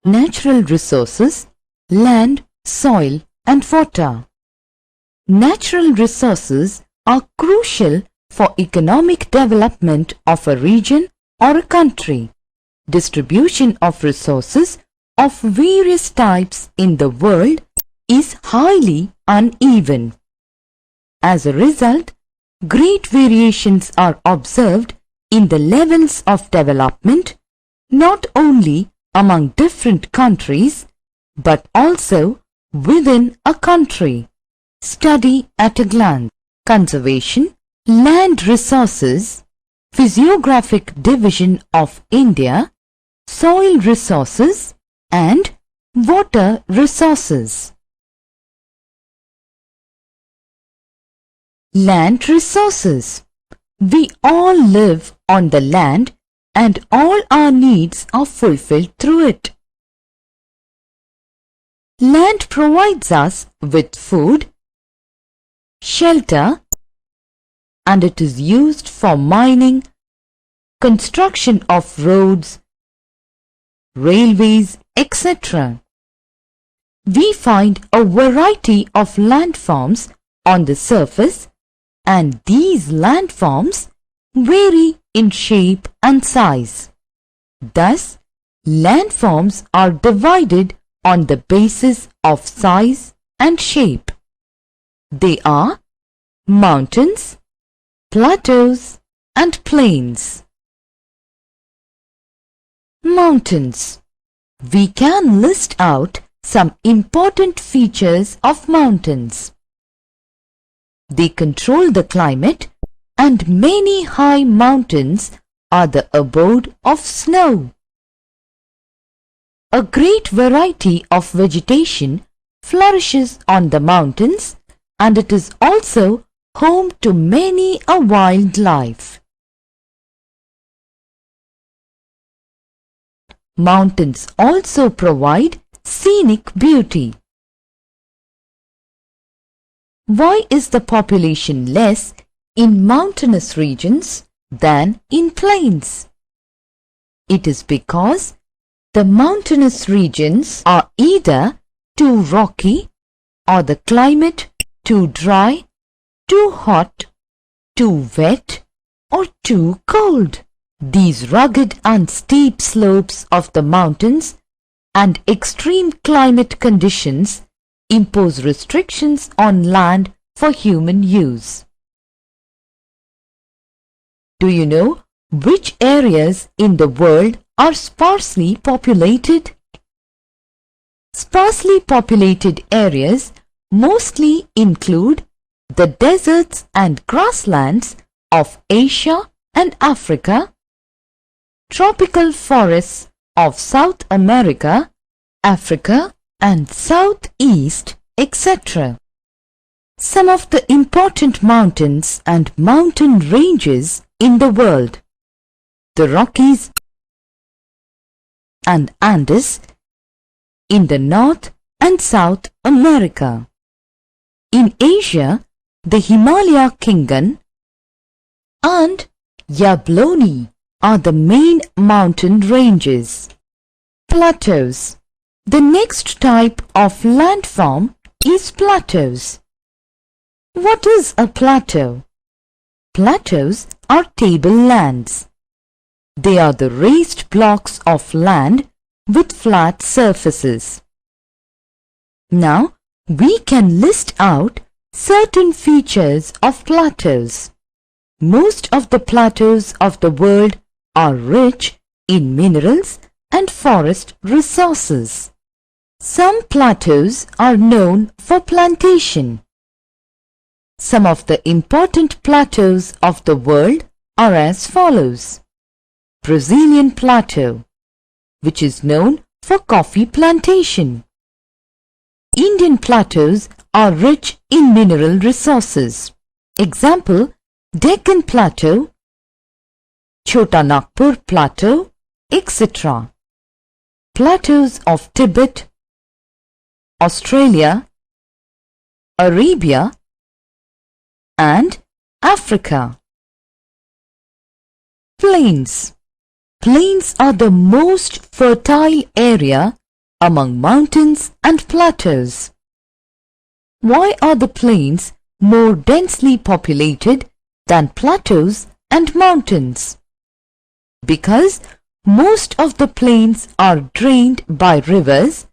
Natural resources, land, soil and water. Natural resources are crucial for economic development of a region or a country. Distribution of resources of various types in the world is highly uneven. As a result, great variations are observed in the levels of development, not only among different countries, but also within a country. Study at a glance. Conservation, land resources, physiographic division of India, soil resources and water resources. Land resources. We all live on the land and all our needs are fulfilled through it. Land provides us with food, shelter, and it is used for mining, construction of roads, railways, etc. We find a variety of landforms on the surface, and these landforms vary in shape and size. Thus, landforms are divided on the basis of size and shape. They are mountains, plateaus and plains. Mountains. We can list out some important features of mountains. They control the climate, and many high mountains are the abode of snow. A great variety of vegetation flourishes on the mountains, and it is also home to many a wildlife. Mountains also provide scenic beauty. Why is the population less in mountainous regions than in plains? It is because the mountainous regions are either too rocky or the climate too dry, too hot, too wet or too cold. These rugged and steep slopes of the mountains and extreme climate conditions impose restrictions on land for human use. Do you know which areas in the world are sparsely populated? Sparsely populated areas mostly include the deserts and grasslands of Asia and Africa, tropical forests of South America, Africa and Southeast, etc. Some of the important mountains and mountain ranges in the world: the Rockies and Andes in the North and South America. In Asia, the Himalaya Khingan and Yabloni are the main mountain ranges. Plateaus. The next type of landform is plateaus. What is a plateau? Plateaus are tablelands. They are the raised blocks of land with flat surfaces. Now, we can list out certain features of plateaus. Most of the plateaus of the world are rich in minerals and forest resources. Some plateaus are known for plantation. Some of the important plateaus of the world are as follows: Brazilian Plateau, which is known for coffee plantation. Indian plateaus are rich in mineral resources. Example: Deccan Plateau, Chota Nagpur Plateau, etc. Plateaus of Tibet, Australia, Arabia and Africa. Plains. Plains are the most fertile area among mountains and plateaus. Why are the plains more densely populated than plateaus and mountains? Because most of the plains are drained by rivers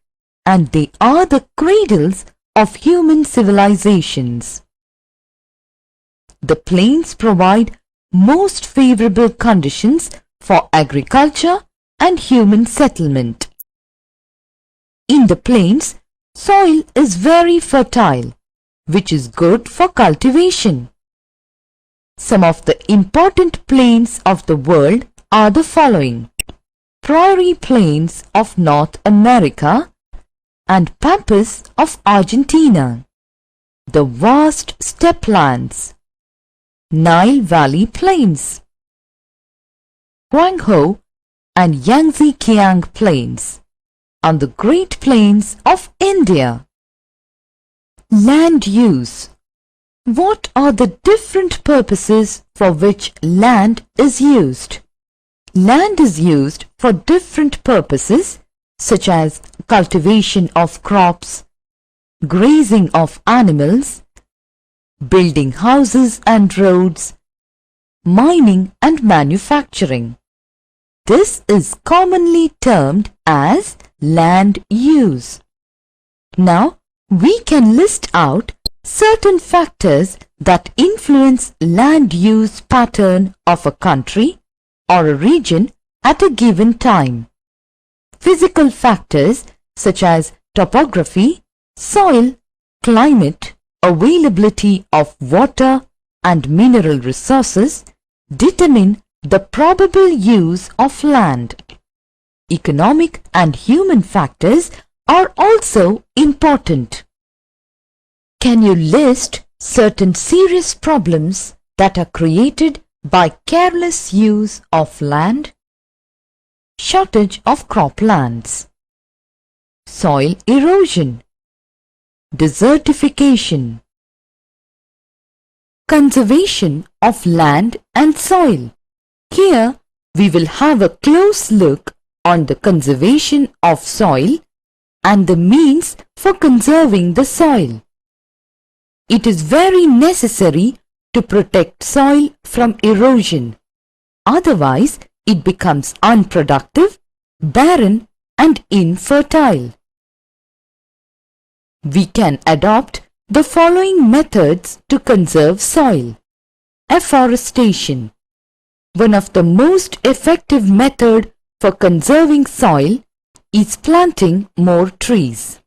and they are the cradles of human civilizations. The plains provide most favorable conditions for agriculture and human settlement. In the plains, soil is very fertile, which is good for cultivation. Some of the important plains of the world are the following: Prairie Plains of North America and Pampas of Argentina, the vast steppelands, Nile Valley Plains, Huanghe and Yangtze-Kiang Plains, and the Great Plains of India. Land use. What are the different purposes for which land is used? Land is used for different purposes such as cultivation of crops, grazing of animals, building houses and roads, mining and manufacturing. This is commonly termed as land use. Now, we can list out certain factors that influence land use pattern of a country or a region at a given time. Physical factors such as topography, soil, climate, availability of water and mineral resources determine the probable use of land. Economic and human factors are also important. Can you list certain serious problems that are created by careless use of land? Shortage of croplands, soil erosion, desertification, conservation of land and soil. Here we will have a close look on the conservation of soil and the means for conserving the soil. It is very necessary to protect soil from erosion. Otherwise, it becomes unproductive, barren and infertile. We can adopt the following methods to conserve soil. Afforestation. One of the most effective methods for conserving soil is planting more trees.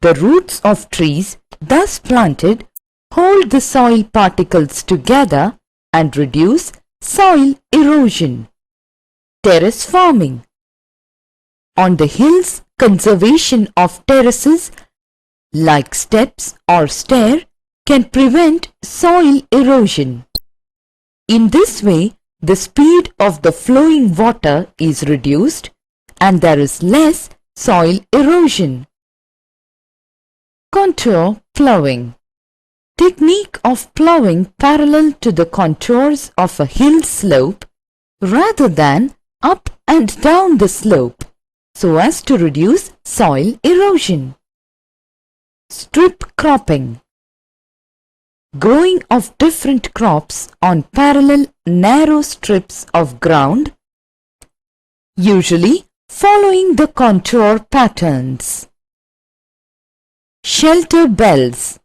The roots of trees thus planted hold the soil particles together and reduce soil erosion. Terrace farming. On the hills, conservation of terraces like steps or stair can prevent soil erosion. In this way, the speed of the flowing water is reduced and there is less soil erosion. Contour plowing. Technique of plowing parallel to the contours of a hill slope rather than up and down the slope so as to reduce soil erosion. Strip cropping. Growing of different crops on parallel narrow strips of ground, usually following the contour patterns. Shelter bells.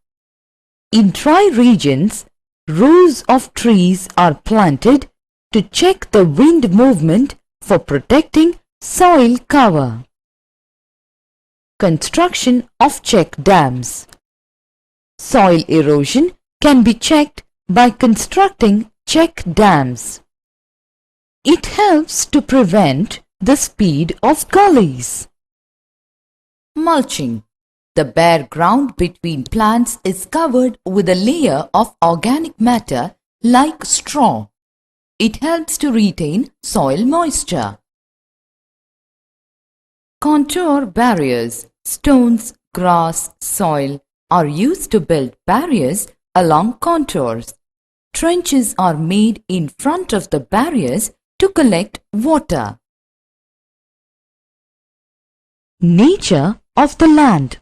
In dry regions, rows of trees are planted to check the wind movement for protecting soil cover. Construction of check dams. Soil erosion can be checked by constructing check dams. It helps to prevent the speed of gullies. Mulching. The bare ground between plants is covered with a layer of organic matter like straw. It helps to retain soil moisture. Contour barriers. Stones, grass, soil are used to build barriers along contours. Trenches are made in front of the barriers to collect water. Nature of the land.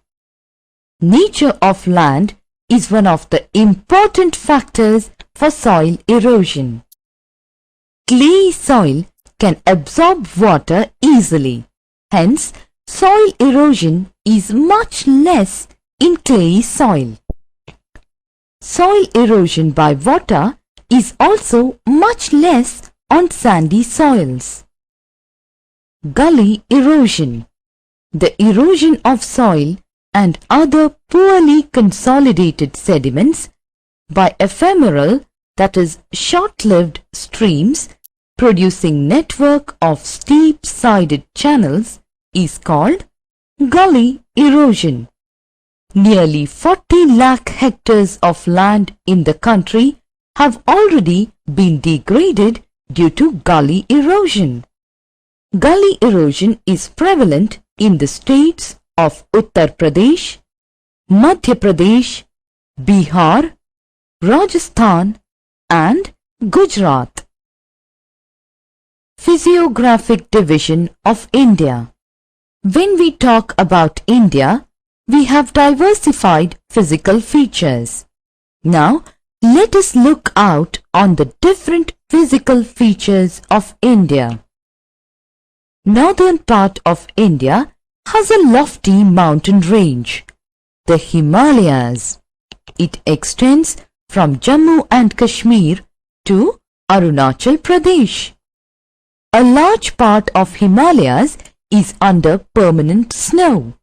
Nature of land is one of the important factors for soil erosion. Clay soil can absorb water easily. Hence, soil erosion is much less in clayey soil. Soil erosion by water is also much less on sandy soils. Gully erosion. The erosion of soil and other poorly consolidated sediments by ephemeral, that is short-lived streams producing network of steep-sided channels is called gully erosion. Nearly 40 lakh hectares of land in the country have already been degraded due to gully erosion. Gully erosion is prevalent in the states of Uttar Pradesh, Madhya Pradesh, Bihar, Rajasthan and Gujarat. Physiographic division of India. When we talk about India, we have diversified physical features. Now, let us look out on the different physical features of India. Northern part of India has a lofty mountain range, the Himalayas. It extends from Jammu and Kashmir to Arunachal Pradesh. A large part of Himalayas is under permanent snow.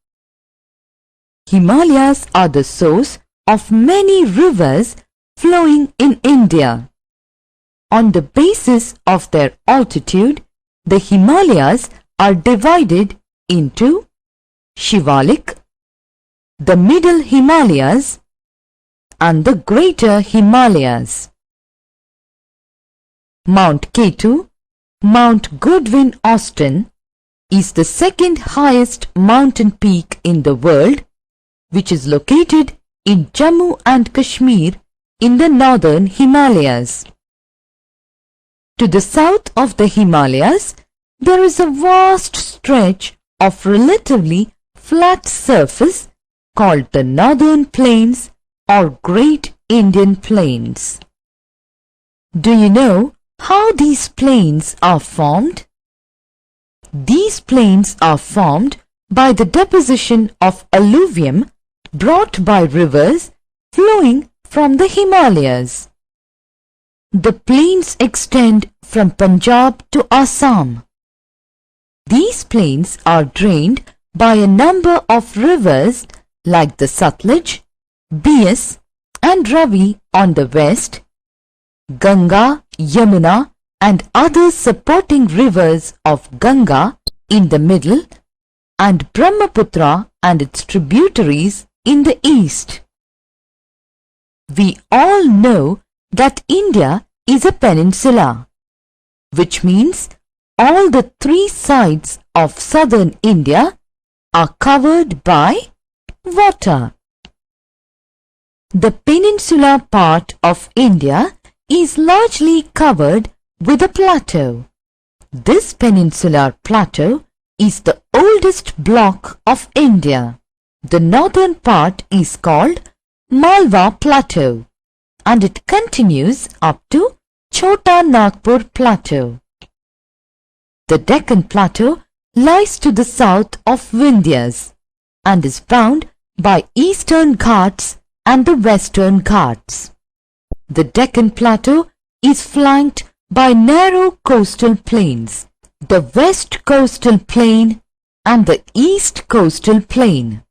Himalayas are the source of many rivers flowing in India. On the basis of their altitude, the Himalayas are divided into Shivalik, the Middle Himalayas and the Greater Himalayas. Mount Ketu, Mount Goodwin Austen, is the second highest mountain peak in the world, which is located in Jammu and Kashmir in the northern Himalayas. To the south of the Himalayas, there is a vast stretch of relatively flat surface called the Northern Plains or Great Indian Plains. Do you know how these plains are formed? These plains are formed by the deposition of alluvium brought by rivers flowing from the Himalayas. The plains extend from Punjab to Assam. These plains are drained by a number of rivers like the Satluj, Beas and Ravi on the west, Ganga, Yamuna and other supporting rivers of Ganga in the middle, and Brahmaputra and its tributaries in the east. We all know that India is a peninsula, which means all the three sides of southern India are covered by water. The peninsular part of India is largely covered with a plateau. This peninsular plateau is the oldest block of India. The northern part is called Malwa Plateau and it continues up to Chota Nagpur Plateau. The Deccan Plateau lies to the south of Vindhyas and is bound by Eastern Ghats and the Western Ghats. The Deccan Plateau is flanked by narrow coastal plains, the West Coastal Plain and the East Coastal Plain.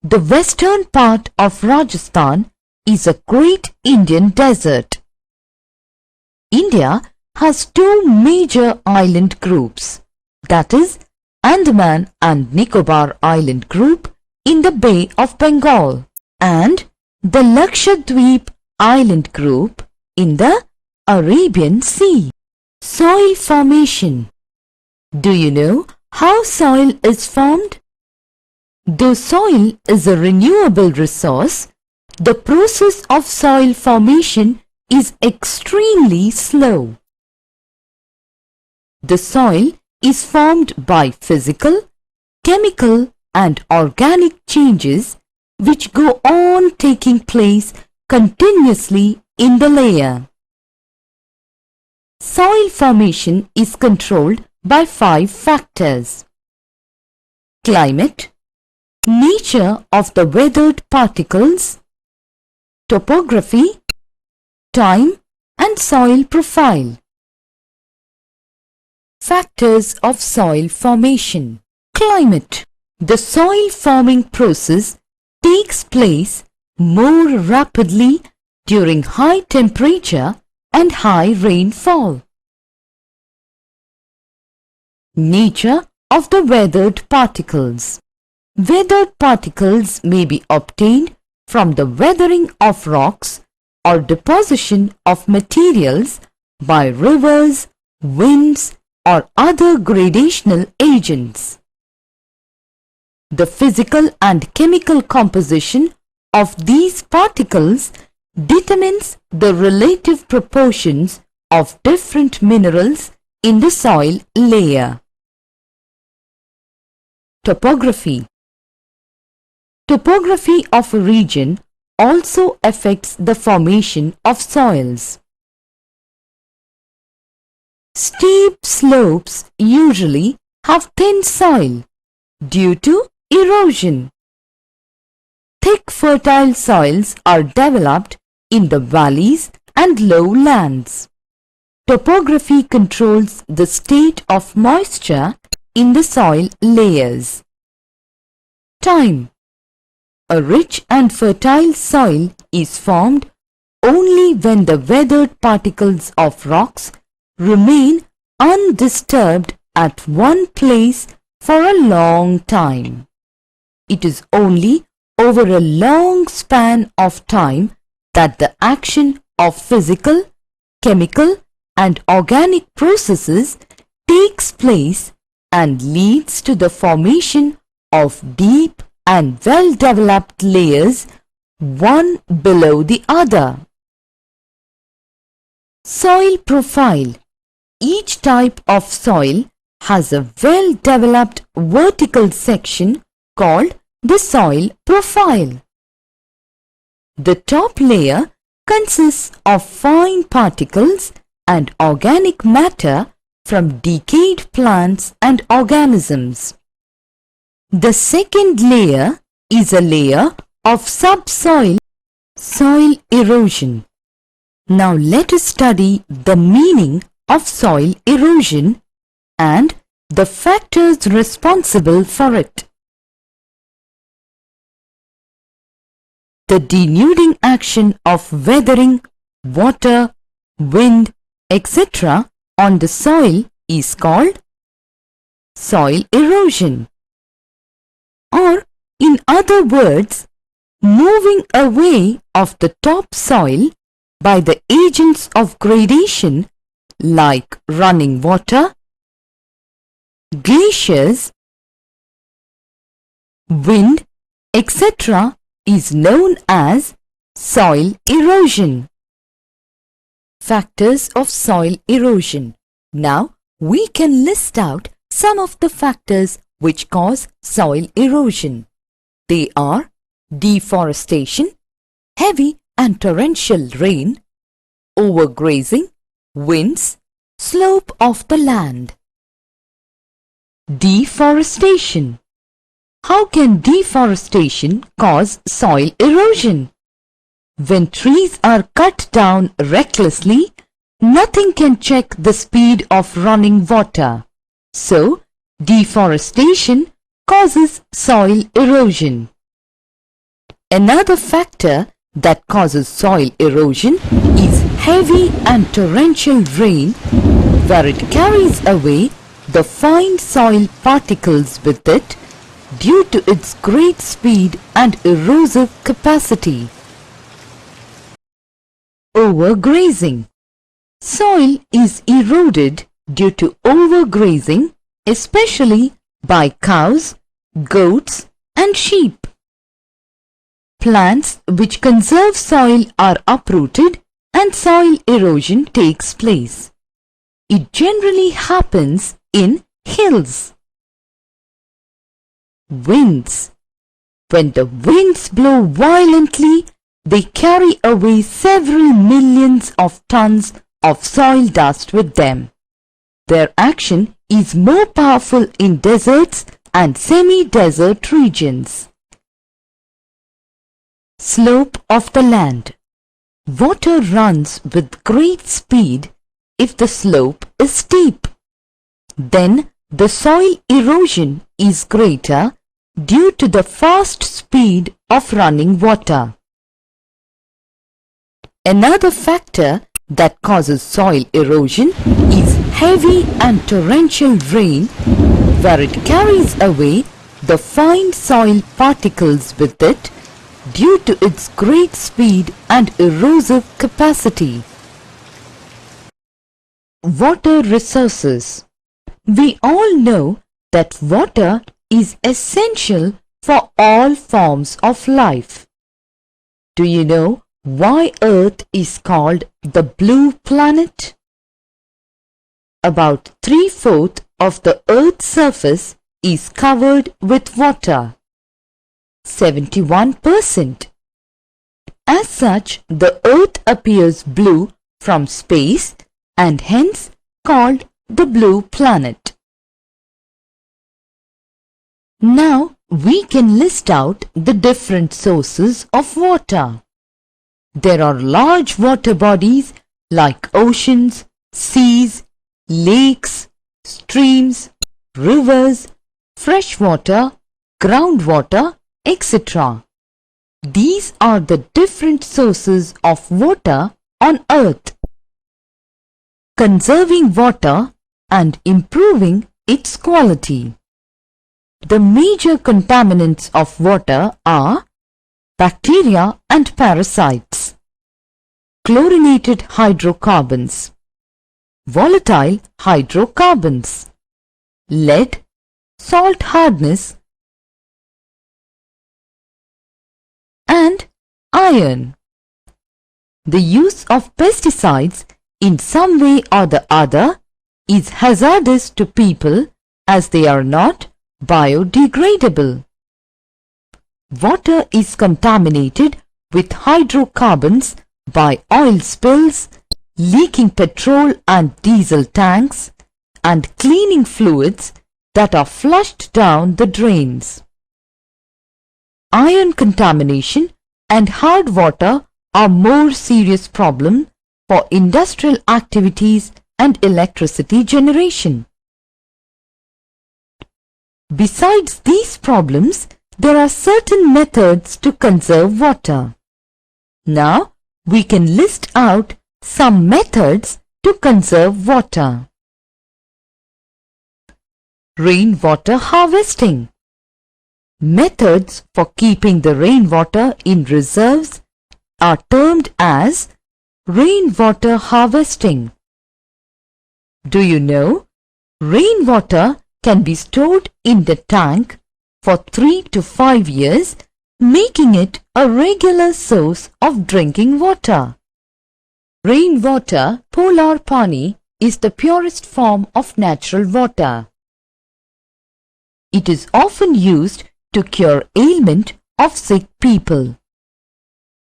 The western part of Rajasthan is a great Indian desert. India has two major island groups, that is Andaman and Nicobar Island Group in the Bay of Bengal and the Lakshadweep Island Group in the Arabian Sea. Soil formation. Do you know how soil is formed? Though soil is a renewable resource, the process of soil formation is extremely slow. The soil is formed by physical, chemical and organic changes which go on taking place continuously in the layer. Soil formation is controlled by 5 factors: climate, nature of the weathered particles, topography, time and soil profile. Factors of soil formation. Climate. The soil forming process takes place more rapidly during high temperature and high rainfall. Nature of the weathered particles. Weathered particles may be obtained from the weathering of rocks or deposition of materials by rivers, winds, or other gradational agents. The physical and chemical composition of these particles determines the relative proportions of different minerals in the soil layer. Topography. Topography of a region also affects the formation of soils. Steep slopes usually have thin soil due to erosion. Thick fertile soils are developed in the valleys and lowlands. Topography controls the state of moisture in the soil layers. Time. A rich and fertile soil is formed only when the weathered particles of rocks remain undisturbed at one place for a long time. It is only over a long span of time that the action of physical, chemical and organic processes takes place and leads to the formation of deep and well-developed layers, one below the other. Soil profile. Each type of soil has a well-developed vertical section called the soil profile. The top layer consists of fine particles and organic matter from decayed plants and organisms. The second layer is a layer of subsoil, soil erosion. Now let us study the meaning of soil erosion and the factors responsible for it. The denuding action of weathering, water, wind, etc. on the soil is called soil erosion. Or, in other words, moving away of the topsoil by the agents of gradation like running water, glaciers, wind, etc. is known as soil erosion. Factors of soil erosion. Now, we can list out some of the factors which cause soil erosion. They are deforestation, heavy and torrential rain, overgrazing, winds, slope of the land. Deforestation. How can deforestation cause soil erosion? When trees are cut down recklessly, nothing can check the speed of running water. So, deforestation causes soil erosion. Another factor that causes soil erosion is heavy and torrential rain, where it carries away the fine soil particles with it due to its great speed and erosive capacity. Overgrazing. Soil is eroded due to overgrazing, especially by cows, goats and sheep. Plants which conserve soil are uprooted and soil erosion takes place. It generally happens in hills. Winds. When the winds blow violently, they carry away several millions of tons of soil dust with them. Their action is more powerful in deserts and semi-desert regions. Slope of the land. Water runs with great speed if the slope is steep. Then the soil erosion is greater due to the fast speed of running water. Another factor that causes soil erosion is heavy and torrential rain, where it carries away the fine soil particles with it due to its great speed and erosive capacity. Water resources. We all know that water is essential for all forms of life. Do you know why Earth is called the blue planet? About 3/4 of the Earth's surface is covered with water. 71%. As such, the Earth appears blue from space and hence called the blue planet. Now we can list out the different sources of water. There are large water bodies like oceans, seas, lakes, streams, rivers, fresh water, groundwater, etc. These are the different sources of water on Earth. Conserving water and improving its quality. The major contaminants of water are bacteria and parasites, chlorinated hydrocarbons, volatile hydrocarbons, lead, salt hardness, and iron. The use of pesticides in some way or the other is hazardous to people as they are not biodegradable. Water is contaminated with hydrocarbons by oil spills, leaking petrol and diesel tanks, and cleaning fluids that are flushed down the drains. Iron contamination and hard water are more serious problems for industrial activities and electricity generation. Besides these problems, there are certain methods to conserve water. Now, we can list out some methods to conserve water. Rainwater harvesting. Methods for keeping the rainwater in reserves are termed as rainwater harvesting. Do you know? Rainwater can be stored in the tank for 3 to 5 years, making it a regular source of drinking water. Rainwater, polar pani, is the purest form of natural water. It is often used to cure ailment of sick people.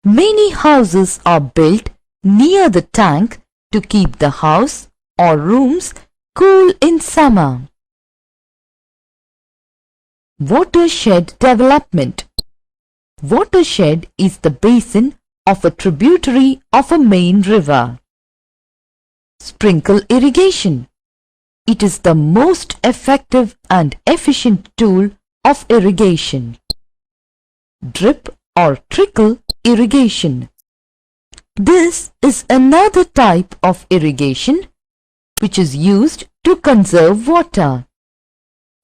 Many houses are built near the tank to keep the house or rooms cool in summer. Watershed development. Watershed is the basin of a tributary of a main river. Sprinkle irrigation. It is the most effective and efficient tool of irrigation. Drip or trickle irrigation. This is another type of irrigation which is used to conserve water.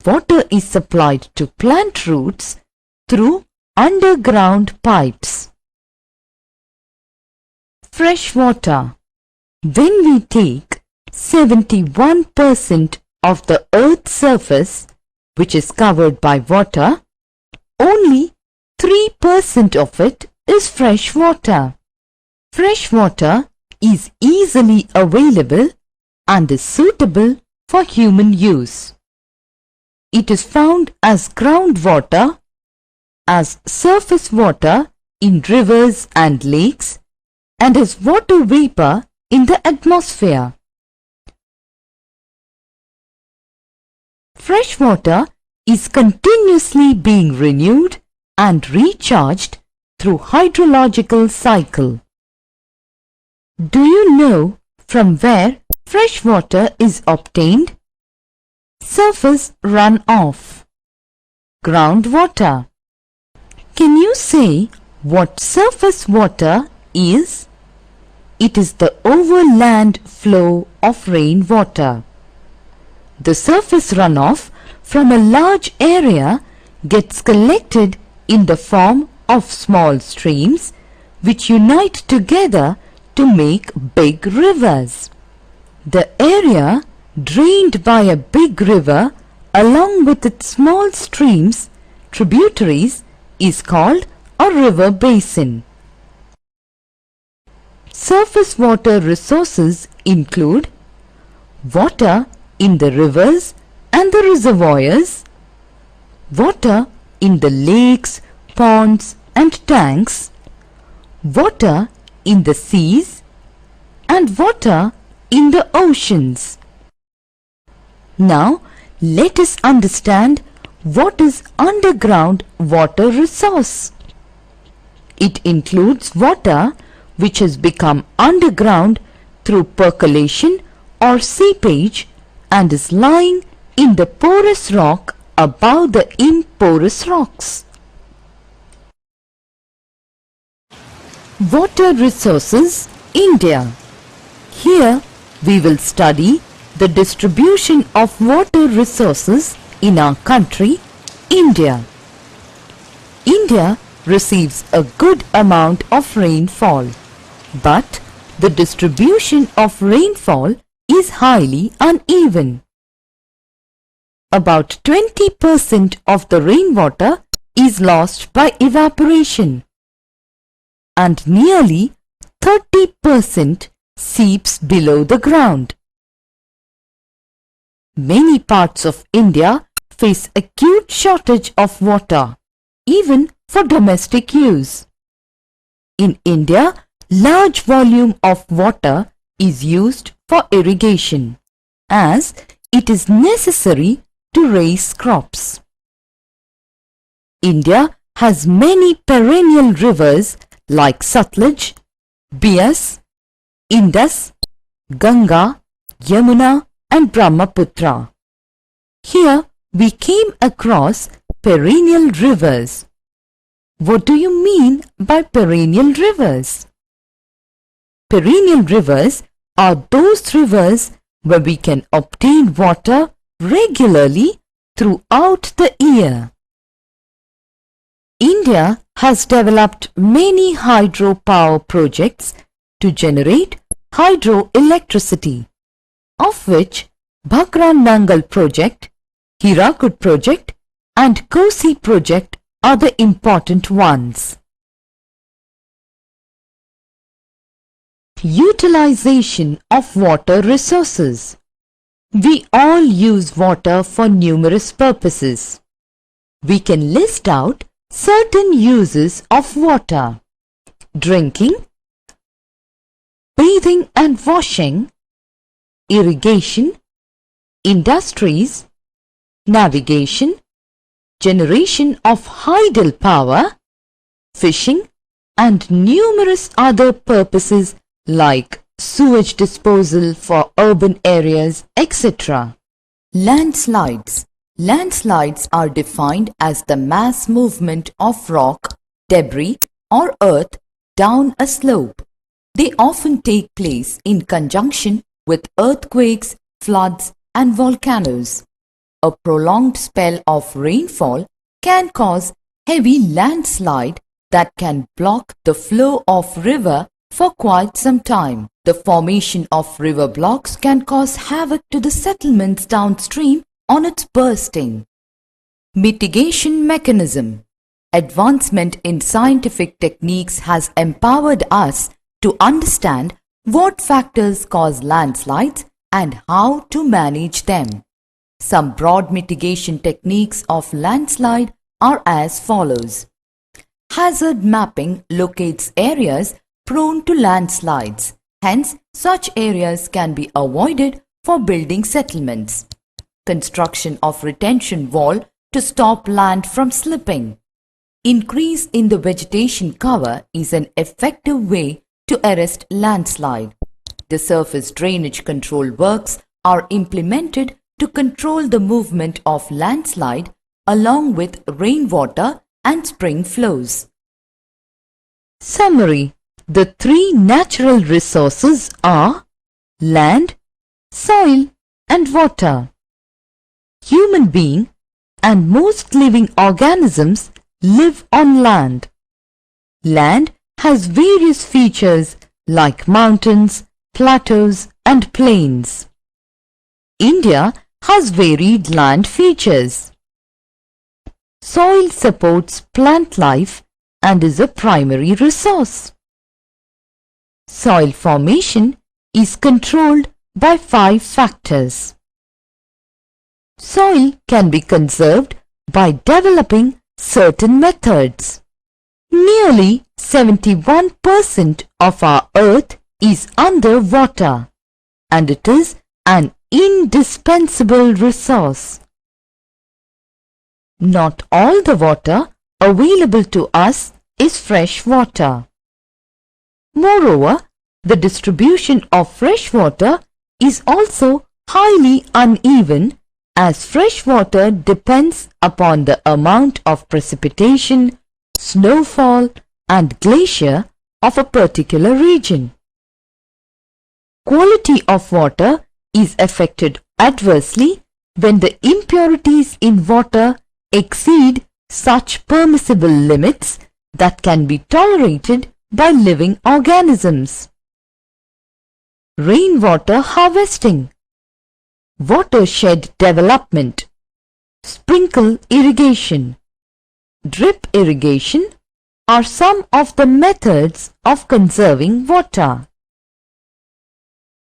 Water is supplied to plant roots through underground pipes. Fresh water. When we take 71% of the Earth's surface, which is covered by water, only 3% of it is fresh water. Fresh water is easily available and is suitable for human use. it is found as groundwater, as surface water in rivers and lakes, and as water vapor in the atmosphere. Fresh water is continuously being renewed and recharged through hydrological cycle. Do you know from where fresh water is obtained? Surface runoff. Groundwater. Can you say what surface water is? It is the overland flow of rainwater. The surface runoff from a large area gets collected in the form of small streams which unite together to make big rivers. The area drained by a big river along with its small streams, tributaries, is called a river basin. Surface water resources include water in the rivers and the reservoirs, water in the lakes, ponds and tanks, water in the seas, and water in the oceans. Now, let us understand what is underground water resource. It includes water which has become underground through percolation or seepage and is lying in the porous rock above the imporous rocks. Water resources, India. Here we will study the distribution of water resources in our country, India. India receives a good amount of rainfall, but the distribution of rainfall is highly uneven. About 20% of the rainwater is lost by evaporation, and nearly 30% seeps below the ground. Many parts of India face acute shortage of water, even for domestic use. In India, large volume of water is used for irrigation, as it is necessary to raise crops. India has many perennial rivers like Satluj, Beas, Indus, Ganga, Yamuna and Brahmaputra. Here we came across perennial rivers. What do you mean by perennial rivers? Perennial rivers are those rivers where we can obtain water regularly throughout the year. India has developed many hydropower projects to generate hydroelectricity, of which Bhakra Nangal project, Hirakud project and Kosi project are the important ones. Utilization of water resources. We all use water for numerous purposes. We can list out certain uses of water: drinking, bathing and washing, irrigation, industries, navigation, generation of hydel power, fishing, and numerous other purposes like sewage disposal for urban areas, etc. Landslides. Landslides are defined as the mass movement of rock, debris, or earth down a slope. They often take place in conjunction with earthquakes, floods, and volcanoes. A prolonged spell of rainfall can cause heavy landslide that can block the flow of river for quite some time. The formation of river blocks can cause havoc to the settlements downstream on its bursting. Mitigation mechanism. Advancement in scientific techniques has empowered us to understand what factors cause landslides and how to manage them. Some broad mitigation techniques of landslide are as follows. Hazard mapping locates areas prone to landslides. Hence, such areas can be avoided for building settlements. Construction of retention wall to stop land from slipping. Increase in the vegetation cover is an effective way to arrest landslide. The surface drainage control works are implemented to control the movement of landslide along with rainwater and spring flows. Summary. The three natural resources are land, soil and water. Human being and most living organisms live on land. Land has various features like mountains, plateaus and plains. India has varied land features. Soil supports plant life and is a primary resource. Soil formation is controlled by 5 factors. Soil can be conserved by developing certain methods. Nearly 71% of our earth is under water, and it is an indispensable resource. Not all the water available to us is fresh water. Moreover, the distribution of fresh water is also highly uneven, as fresh water depends upon the amount of precipitation, snowfall and glacier of a particular region. Quality of water is affected adversely when the impurities in water exceed such permissible limits that can be tolerated by living organisms. Rainwater harvesting, watershed development, sprinkle irrigation, drip irrigation are some of the methods of conserving water.